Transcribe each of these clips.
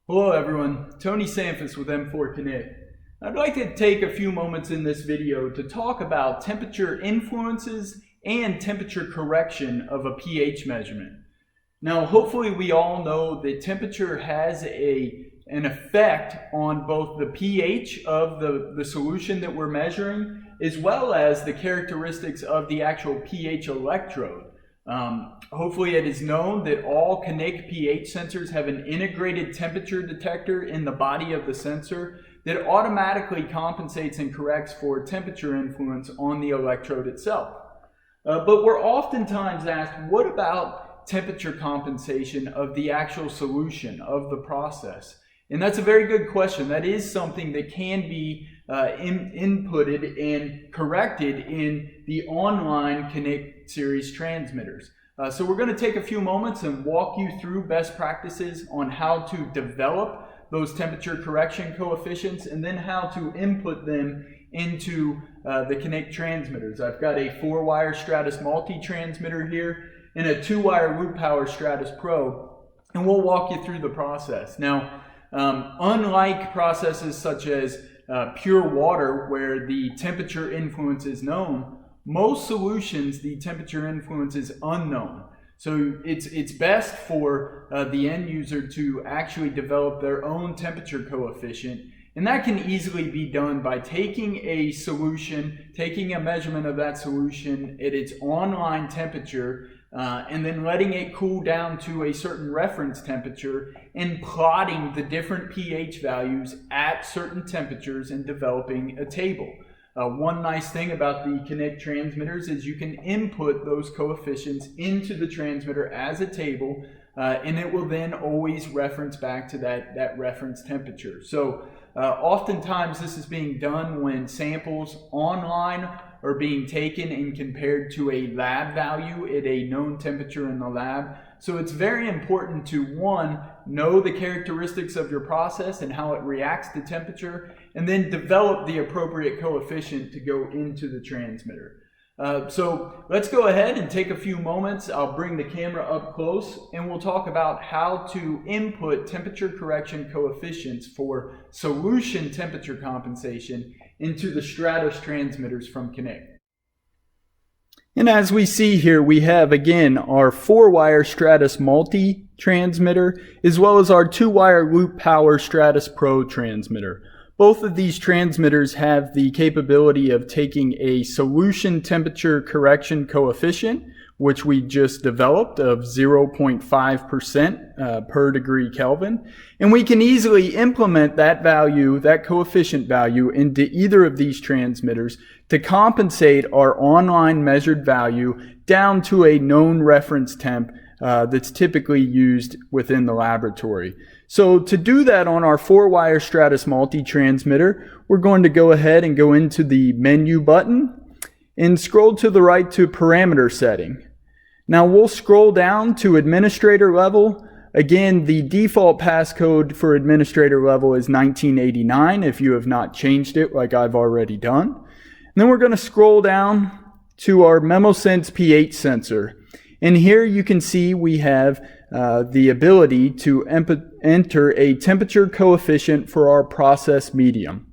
Hello everyone, Tony Sanfus with M4 Connect. I'd like to take a few moments in this video to talk about temperature influences and temperature correction of a pH measurement. Now hopefully we all know that temperature has an effect on both the pH of the solution that we're measuring as well as the characteristics of the actual pH electrode. Hopefully it is known that all Connect pH sensors have an integrated temperature detector in the body of the sensor that automatically compensates and corrects for temperature influence on the electrode itself. But we're oftentimes asked, what about temperature compensation of the actual solution of the process? And that's a very good question. That is something that can be inputted and corrected in the online Connect series transmitters. So we're going to take a few moments and walk you through best practices on how to develop those temperature correction coefficients and then how to input them into the Connect transmitters. I've got a 4-wire Stratos multi-transmitter here and a 2-wire loop power Stratos Pro, and we'll walk you through the process. Now, unlike processes such as pure water where the temperature influence is known, most solutions the temperature influence is unknown. So it's best for the end user to actually develop their own temperature coefficient, and that can easily be done by taking a solution, taking a measurement of that solution at its online temperature, and then letting it cool down to a certain reference temperature and plotting the different pH values at certain temperatures and developing a table. One nice thing about the Connect transmitters is you can input those coefficients into the transmitter as a table, and it will then always reference back to that reference temperature. So oftentimes this is being done when samples online are being taken and compared to a lab value at a known temperature in the lab. So it's very important to, one, know the characteristics of your process and how it reacts to temperature, and then develop the appropriate coefficient to go into the transmitter. So let's go ahead and take a few moments. I'll bring the camera up close and we'll talk about how to input temperature correction coefficients for solution temperature compensation into the Stratos transmitters from Connect. And as we see here, we have again our 4-wire Stratos multi transmitter as well as our 2-wire loop power Stratos Pro transmitter. Both of these transmitters have the capability of taking a solution temperature correction coefficient, which we just developed, of 0.5% per degree Kelvin. And we can easily implement that value, that coefficient value, into either of these transmitters to compensate our online measured value down to a known reference temp that's typically used within the laboratory. So to do that on our 4-wire Stratos multi-transmitter, we're going to go ahead and go into the menu button and scroll to the right to parameter setting. Now we'll scroll down to administrator level. Again, the default passcode for administrator level is 1989 if you have not changed it like I've already done. And then we're going to scroll down to our MemoSense pH sensor. And here you can see we have the ability to enter a temperature coefficient for our process medium.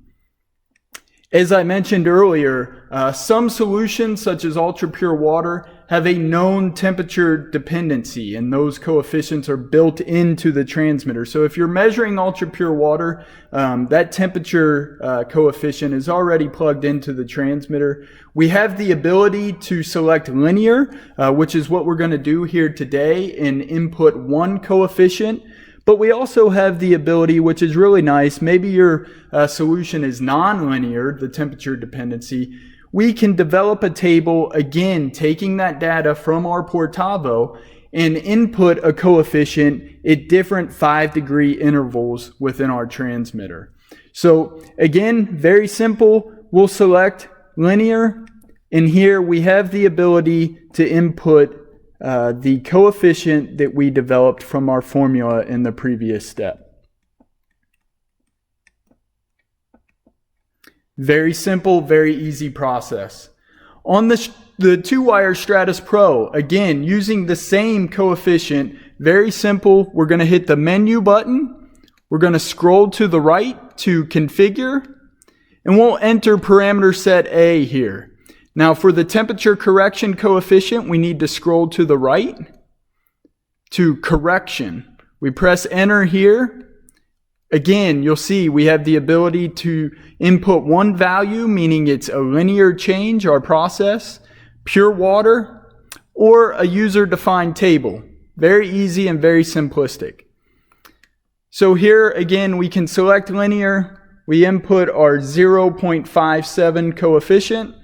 As I mentioned earlier, some solutions such as ultra pure water have a known temperature dependency, and those coefficients are built into the transmitter. So if you're measuring ultra pure water, that temperature coefficient is already plugged into the transmitter. We have the ability to select linear, which is what we're going to do here today, and input one coefficient. But we also have the ability, which is really nice, maybe your solution is non-linear, the temperature dependency. We can develop a table, again, taking that data from our Portavo and input a coefficient at different 5-degree intervals within our transmitter. So again, very simple. We'll select linear, and here we have the ability to input the coefficient that we developed from our formula in the previous step. Very simple, very easy process. On the 2-wire Stratos Pro, again, using the same coefficient, very simple. We're going to hit the menu button. We're going to scroll to the right to configure, and we'll enter parameter set A here. Now for the temperature correction coefficient, we need to scroll to the right to correction. We press enter here. Again, you'll see we have the ability to input one value, meaning it's a linear change, our process, pure water, or a user-defined table. Very easy and very simplistic. So here, again, we can select linear. We input our 0.57 coefficient.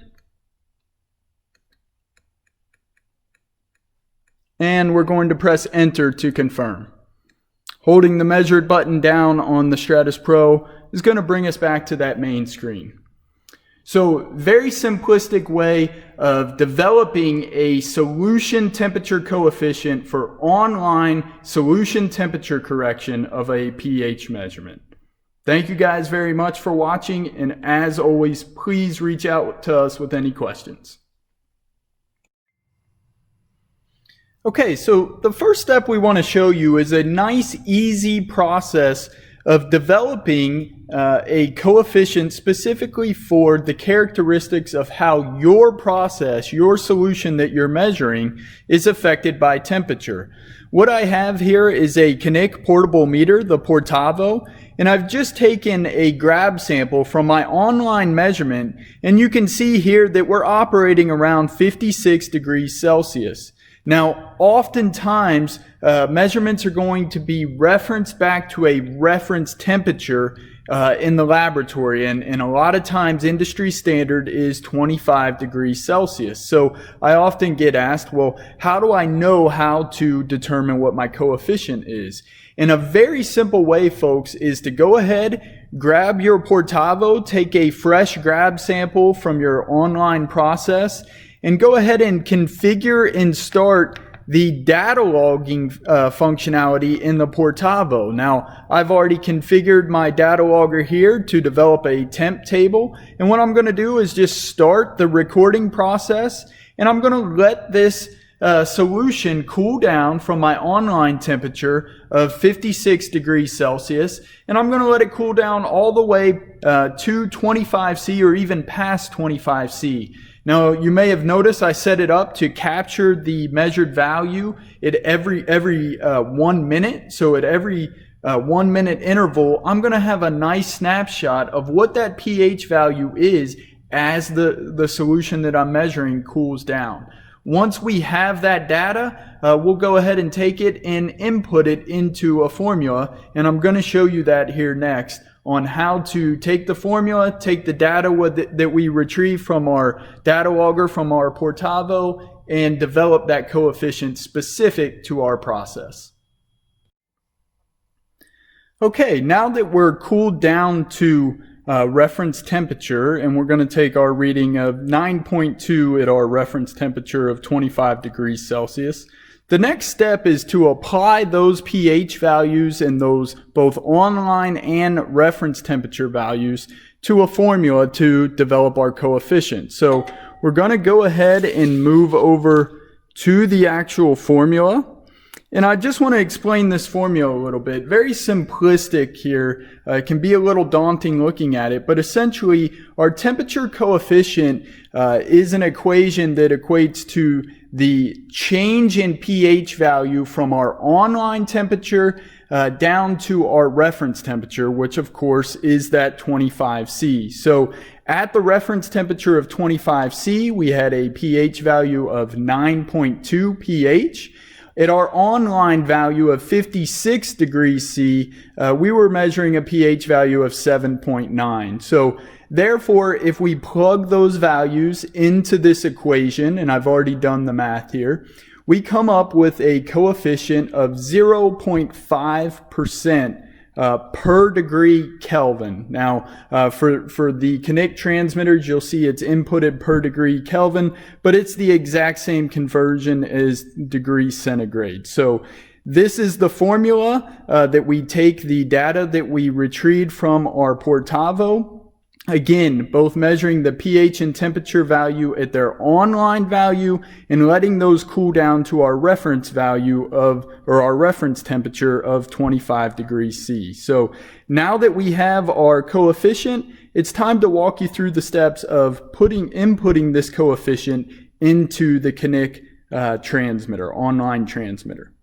And we're going to press enter to confirm. Holding the measured button down on the Stratos Pro is going to bring us back to that main screen. So very simplistic way of developing a solution temperature coefficient for online solution temperature correction of a pH measurement. Thank you guys very much for watching, and as always, please reach out to us with any questions. Okay, so the first step we want to show you is a nice, easy process of developing a coefficient specifically for the characteristics of how your process, your solution that you're measuring, is affected by temperature. What I have here is a Knick portable meter, the Portavo, and I've just taken a grab sample from my online measurement, and you can see here that we're operating around 56 degrees Celsius. Now, oftentimes, measurements are going to be referenced back to a reference temperature in the laboratory, and a lot of times industry standard is 25 degrees Celsius. So I often get asked, well, how do I know how to determine what my coefficient is? And a very simple way, folks, is to go ahead, grab your Portavo, take a fresh grab sample from your online process, and go ahead and configure and start the data logging functionality in the Portavo. Now, I've already configured my data logger here to develop a temp table. And what I'm going to do is just start the recording process, and I'm going to let this solution cool down from my online temperature of 56 degrees Celsius, and I'm going to let it cool down all the way to 25C or even past 25C. Now, you may have noticed I set it up to capture the measured value at every 1 minute. So at every 1 minute interval, I'm going to have a nice snapshot of what that pH value is as the solution that I'm measuring cools down. Once we have that data, we'll go ahead and take it and input it into a formula, and I'm going to show you that here next on how to take the formula, take the data that we retrieve from our data logger from our Portavo, and develop that coefficient specific to our process. Okay, now that we're cooled down to reference temperature, and we're going to take our reading of 9.2 at our reference temperature of 25 degrees Celsius. The next step is to apply those pH values and those both online and reference temperature values to a formula to develop our coefficient. So we're going to go ahead and move over to the actual formula. And I just want to explain this formula a little bit. Very simplistic here. It can be a little daunting looking at it, but essentially our temperature coefficient is an equation that equates to the change in pH value from our online temperature down to our reference temperature, which of course is that 25C. So at the reference temperature of 25C, we had a pH value of 9.2 pH. At our online value of 56 degrees C, we were measuring a pH value of 7.9. So therefore, if we plug those values into this equation, and I've already done the math here, we come up with a coefficient of 0.5% per degree Kelvin. Now, for the Knick transmitters, you'll see it's inputted per degree Kelvin, but it's the exact same conversion as degrees centigrade. So this is the formula that we take the data that we retrieved from our Portavo. Again, both measuring the pH and temperature value at their online value and letting those cool down to our reference value or our reference temperature of 25 degrees C. So now that we have our coefficient, it's time to walk you through the steps of inputting this coefficient into the Kinnick transmitter, online transmitter.